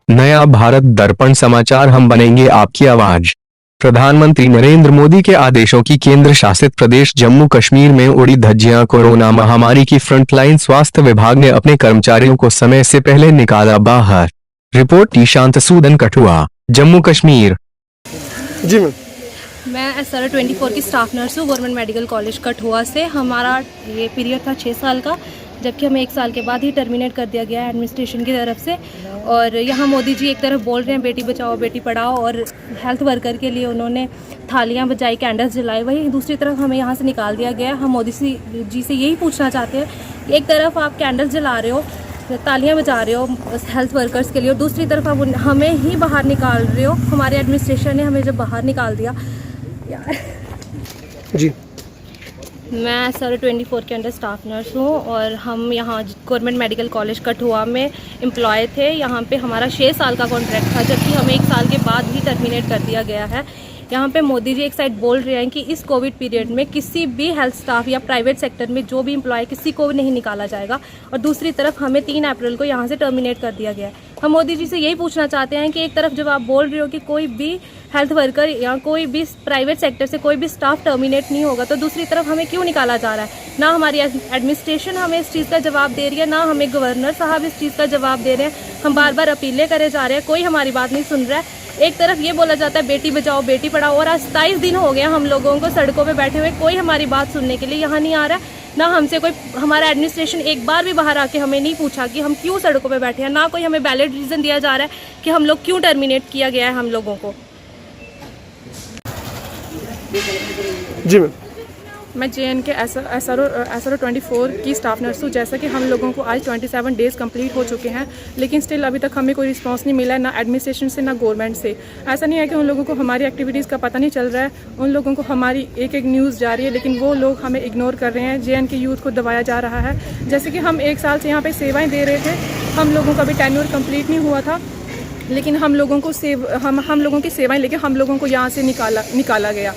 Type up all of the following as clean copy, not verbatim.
नया भारत दर्पण समाचार, हम बनेंगे आपकी आवाज। प्रधानमंत्री नरेंद्र मोदी के आदेशों की केंद्र शासित प्रदेश जम्मू कश्मीर में उड़ी धज्जियां। कोरोना महामारी की फ्रंटलाइन, स्वास्थ्य विभाग ने अपने कर्मचारियों को समय से पहले निकाला बाहर। रिपोर्ट ईशांत सूदन, कठुआ, जम्मू कश्मीर। जी मैम। मैं SRO 24 की स्टाफ नर्स हूँ, गवर्नमेंट मेडिकल कॉलेज कठुआ से। हमारा ये पीरियड था 6 साल का, जबकि हमें 1 साल के बाद ही टर्मिनेट कर दिया गया है एडमिनिस्ट्रेशन की तरफ से। और यहाँ मोदी जी एक तरफ बोल रहे हैं बेटी बचाओ बेटी पढ़ाओ, और हेल्थ वर्कर के लिए उन्होंने थालियाँ बजाई, कैंडल्स जलाई, वही दूसरी तरफ हमें यहाँ से निकाल दिया गया है। हम मोदी जी से यही पूछना चाहते हैं, एक तरफ आप कैंडल्स जला रहे हो, तालियां बजा रहे हो हेल्थ वर्कर्स के लिए, और दूसरी तरफ आप हमें ही बाहर निकाल रहे हो। हमारे एडमिनिस्ट्रेशन ने हमें जब बाहर निकाल दिया यार। जी मैं SRO 24 के अंडर स्टाफ नर्स हूँ, और हम यहाँ गवर्नमेंट मेडिकल कॉलेज कठुआ में एम्प्लॉय थे। यहाँ पे हमारा 6 साल का कॉन्ट्रैक्ट था, जबकि हमें 1 साल के बाद ही टर्मिनेट कर दिया गया है। यहाँ पे मोदी जी एक साइड बोल रहे हैं कि इस कोविड पीरियड में किसी भी हेल्थ स्टाफ या प्राइवेट सेक्टर में जो भी एम्प्लॉय, किसी को नहीं निकाला जाएगा, और दूसरी तरफ हमें 3 अप्रैल को यहाँ से टर्मिनेट कर दिया गया है। हम मोदी जी से यही पूछना चाहते हैं कि एक तरफ जब आप बोल रहे हो कि कोई भी हेल्थ वर्कर या कोई भी प्राइवेट सेक्टर से कोई भी स्टाफ टर्मिनेट नहीं होगा, तो दूसरी तरफ हमें क्यों निकाला जा रहा है? ना हमारी एडमिनिस्ट्रेशन हमें इस चीज़ का जवाब दे रही है, ना हमें गवर्नर साहब इस चीज़ का जवाब दे रहे हैं। हम बार बार अपीलें करे जा रहे हैं, कोई हमारी बात नहीं सुन रहा है। एक तरफ ये बोला जाता है बेटी बचाओ बेटी पढ़ाओ, और आज 27 दिन हो गया हम लोगों को सड़कों पे बैठे हुए, कोई हमारी बात सुनने के लिए यहाँ नहीं आ रहा है। ना हमसे कोई, हमारा एडमिनिस्ट्रेशन एक बार भी बाहर आके हमें नहीं पूछा कि हम क्यों सड़कों पे बैठे हैं, ना कोई हमें वैलिड रीज़न दिया जा रहा है कि हम लोग क्यों टर्मिनेट किया गया है हम लोगों को। जी मैम। मैं JNK SRO 24 की स्टाफ नर्स हूँ। जैसा कि हम लोगों को आज 27 डेज़ कंप्लीट हो चुके हैं, लेकिन स्टिल अभी तक हमें कोई रिस्पांस नहीं मिला है, ना एडमिनिस्ट्रेशन से ना गवर्नमेंट से। ऐसा नहीं है कि उन लोगों को हमारी एक्टिविटीज़ का पता नहीं चल रहा है, उन लोगों को हमारी एक एक न्यूज़ जा रही है, लेकिन वो लोग हमें इग्नोर कर रहे हैं। JNK यूथ को दबाया जा रहा है। जैसे कि हम 1 साल से यहाँ पर सेवाएँ दे रहे थे, हम लोगों का भी टेन्योर कंप्लीट नहीं हुआ था, लेकिन हम लोगों को हम लोगों की सेवाएँ लेके हम लोगों को यहाँ से निकाला गया।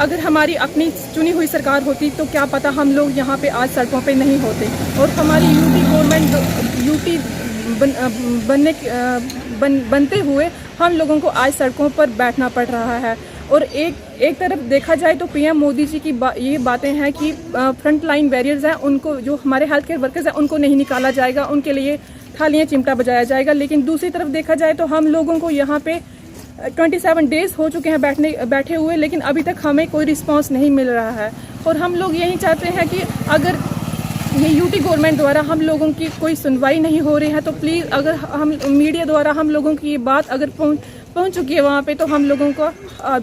अगर हमारी अपनी चुनी हुई सरकार होती तो क्या पता हम लोग यहाँ पे आज सड़कों पे नहीं होते, और हमारी यूटी बनते हुए हम लोगों को आज सड़कों पर बैठना पड़ रहा है। और एक तरफ देखा जाए तो PM मोदी जी की ये बातें हैं कि फ्रंट लाइन वॉरियर्स हैं, उनको, जो हमारे हेल्थ केयर वर्कर्स हैं, उनको नहीं निकाला जाएगा, उनके लिए थालियाँ चिमटा बजाया जाएगा। लेकिन दूसरी तरफ देखा जाए तो हम लोगों को यहाँ पे 27 डेज़ हो चुके हैं बैठे हुए, लेकिन अभी तक हमें कोई रिस्पांस नहीं मिल रहा है। और हम लोग यही चाहते हैं कि अगर ये यूटी गवर्नमेंट द्वारा हम लोगों की कोई सुनवाई नहीं हो रही है, तो प्लीज़ अगर हम मीडिया द्वारा हम लोगों की ये बात अगर पहुंच चुकी है वहाँ पे, तो हम लोगों को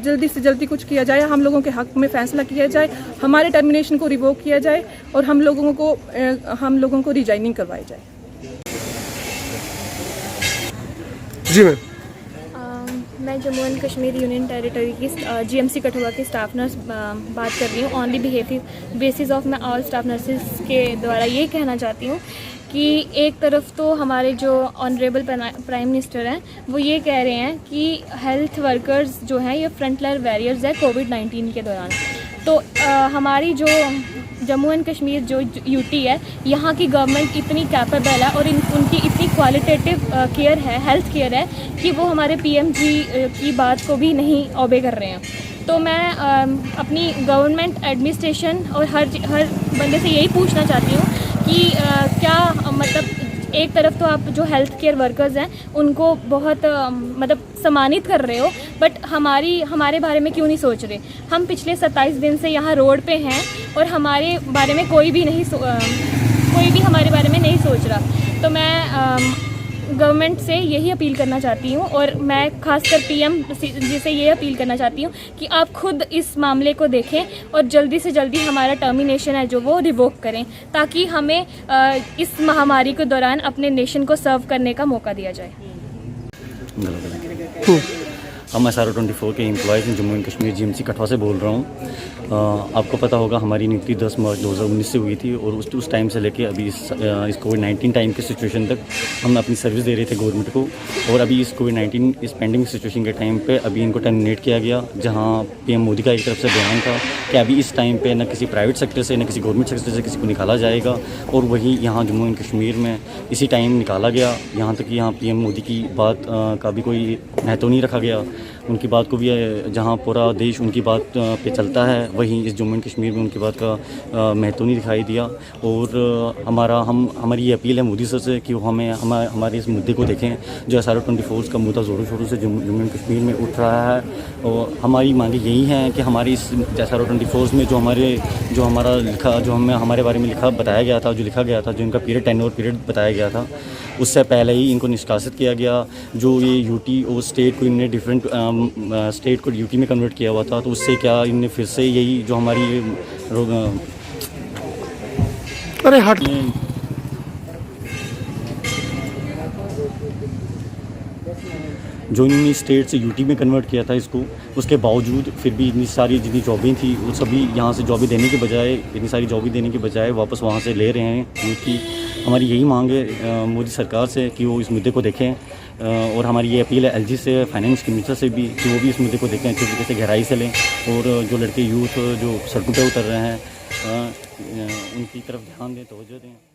जल्दी से जल्दी कुछ किया जाए, हम लोगों के हक में फैसला किया जाए, हमारे टर्मिनेशन को रिवोक किया जाए, और हम लोगों को रिजाइनिंग करवाई जाए। जी मैम। मैं Jammu and Kashmir union territory की GMC कठुआ की स्टाफ नर्स बात कर रही हूँ। ऑन द बेसिस ऑफ मैं ऑल स्टाफ नर्सेज के द्वारा ये कहना चाहती हूँ कि एक तरफ तो हमारे जो ऑनरेबल प्राइम मिनिस्टर हैं वो ये कह रहे हैं कि हेल्थ वर्कर्स जो हैं ये फ्रंटलाइन वॉरियर्स है कोविड-19 के दौरान। तो हमारी जो जम्मू एंड कश्मीर जो यूटी है, यहाँ की गवर्नमेंट इतनी कैपेबल है और उनकी इतनी क्वालिटेटिव केयर है, हेल्थ केयर है, कि वो हमारे PM जी की बात को भी नहीं ओबे कर रहे हैं। तो मैं अपनी गवर्नमेंट एडमिनिस्ट्रेशन और हर बंदे से यही पूछना चाहती हूँ कि क्या मतलब एक तरफ तो आप जो हेल्थ केयर वर्कर्स हैं उनको बहुत मतलब सम्मानित कर रहे हो, बट हमारे बारे में क्यों नहीं सोच रहे? हम पिछले 27 दिन से यहाँ रोड पे हैं और हमारे बारे में कोई भी हमारे बारे में नहीं सोच रहा। तो मैं गवर्नमेंट से यही अपील करना चाहती हूँ, और मैं खासकर PM जी से ये अपील करना चाहती हूँ कि आप खुद इस मामले को देखें और जल्दी से जल्दी हमारा टर्मिनेशन है जो वो रिवोक करें, ताकि हमें इस महामारी के दौरान अपने नेशन को सर्व करने का मौका दिया जाए। हम SRO 24 के एम्प्लॉयज़ हैं, जम्मू एंड कश्मीर GMC कठुआ से बोल रहा हूँ। आपको पता होगा हमारी नियुक्ति 10 मार्च 2019 से हुई थी और उस टाइम से लेके अभी इस कोविड-19 टाइम के सिचुएशन तक हम अपनी सर्विस दे रहे थे गवर्नमेंट को। और अभी इस कोविड-19 इस पेंडिंग सिचुएशन के टाइम पे अभी इनको टर्मिनेट किया गया, जहां पीएम मोदी का एक तरफ से बयान था कि अभी इस टाइम पे न किसी प्राइवेट सेक्टर से न किसी गवर्नमेंट सेक्टर से किसी को निकाला जाएगा, और वहीं यहाँ जम्मू एंड कश्मीर में इसी टाइम निकाला गया। यहाँ तक कि यहाँ पीएम मोदी की बात का भी कोई महत्व नहीं रखा गया, उनकी बात को भी जहाँ पूरा देश उनकी बात पे चलता है वहीं इस जम्मू एंड कश्मीर में उनकी बात का महत्व नहीं दिखाई दिया। और हमारी ये अपील है मोदी सर से कि वो हमारे इस मुद्दे को देखें, जो SRO-24 का मुद्दा ज़ोरों शोरों से जम्मू एंड कश्मीर में उठ रहा है। और हमारी मांगे यही हैं कि हमारी इस SRO-24 में जो हमारे बारे में बताया गया था, जो लिखा गया था, जो इनका टेन्योर पीरियड बताया गया था, उससे पहले ही इनको निष्कासित किया गया। जो ये यूटी और स्टेट को इनने डिफरेंट स्टेट को यूटी में कन्वर्ट किया हुआ था, तो उससे क्या इनने फिर से यही जो हमारी अरे हट जो इन्होंने स्टेट से यूटी में कन्वर्ट किया था इसको, उसके बावजूद फिर भी इतनी सारी जितनी जॉबें थी वो सभी यहाँ से जॉबें देने के बजाय, इतनी सारी जॉबें देने के बजाय वापस वहाँ से ले रहे हैं यूटी। हमारी यही मांग है मोदी सरकार से कि वो इस मुद्दे को देखें, और हमारी ये अपील है LG से, फाइनेंस मिनिस्टर से भी, कि वो भी इस मुद्दे को देखें, अच्छी तरीके से गहराई से लें, और जो लड़के यूथ जो सड़कों पर उतर रहे हैं उनकी तरफ ध्यान दें, तवज्जो दें।